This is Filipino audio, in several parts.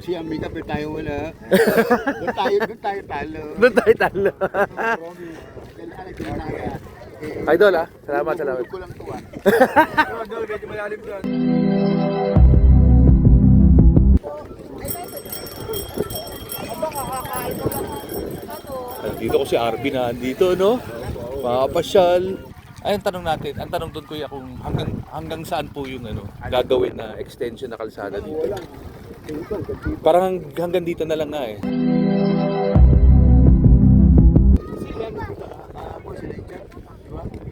Siya may kape tayo wala. Doon tayo talo. Doon tayo talo. Idol ah. Salamat, salamat. Ko lang to ah. Doon, medyo malalim doon. Dito ko si Arvin na dito, no? Makapasyal. Ay, ang tanong natin, ang tanong doon kuya kung hanggang saan po yung gagawin na extension na kalsada dito. Parang hanggang dito na lang nga eh.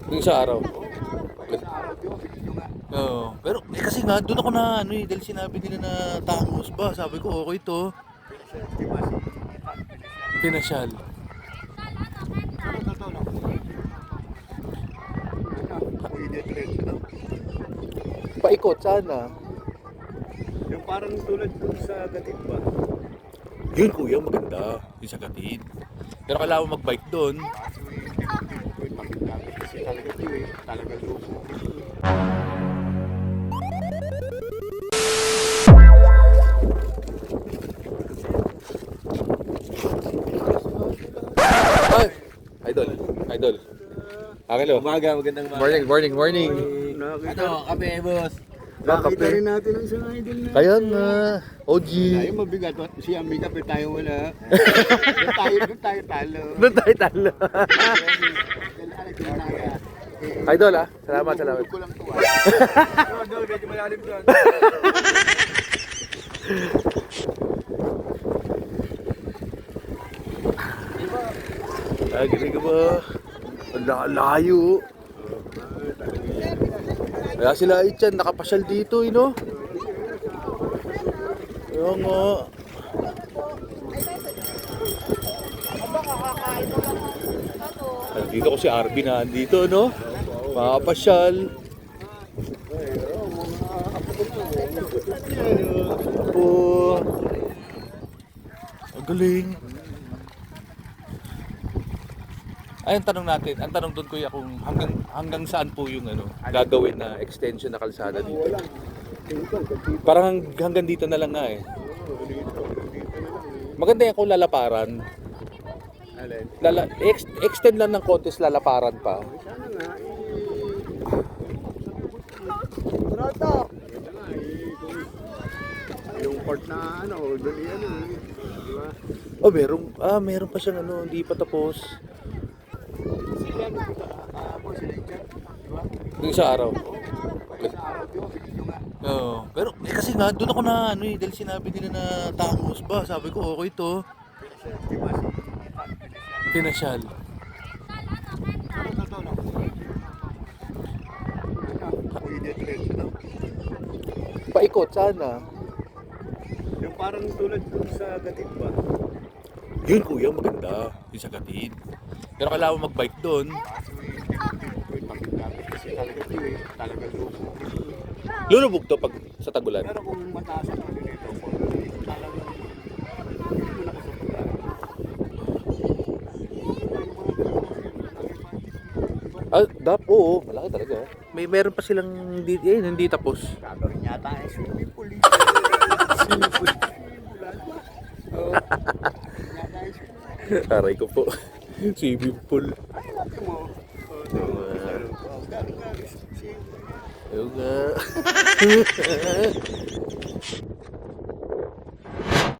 Yung sa araw. Oo. Pero kasi nga doon ako na dahil sinabi nila na tangos ba, sabi ko okay to. Pinasyal. Paikot sana. Yung parang tulad dun sa gatid ba? Yun kuya, maganda. Yung sa Gatid. Pero kailangan mo mag-bike doon. Kasi talaga ito eh. Talaga lupo. Ay! Idol. Idol. Hello. Umaga, magandang umaga. Morning. Ano, kape, boss? Nakita rin natin ang isang idol na. Kaya nga. OG. Tayo mabigat. Siya may kape tayo wala. Doon tayo talo. Doon tayo talo. Idol ah. Salamat, salamat. Ko lang to ah. Doon, medyo malalim doon. Galing ka ba? Ang layo. Kaya sila Itchan nakapasyal dito, no? Kaya nga. Dito ko si Arvin na dito, no? Makapasyal. Apo. Ang galing. Ay, ang tanong natin, ang tanong doon kuya kung hanggang saan po yung gagawin na extension na kalsada dito. Parang hanggang dito na lang nga eh. Maganda yan kung lalaparan. Extend lang ng konti, lalaparan pa. Sana nga yung part na doon di ba? Oh, meron pa siyang hindi pa tapos. Yung sa araw. Oo. Pero kasi nga doon ako na dahil sinabi nila na tangos ba, sabi ko okay to. Pinasyal. Paikot sana. Yung parang tulad dun sa gatid ba? Yun kuya, maganda. Yung sa Gatid. Pero kailangan mo mag-bike doon. Kasi talaga ito eh. Talaga lupo. Lulubog to pag sa tagulan. Pero kung mataas ang dito, kung talaga Oo, malaki talaga. Meron pa silang hindi tapos. gagawin yata ang swimming pool. Aray ko po. Swimming pool. Ayun nga.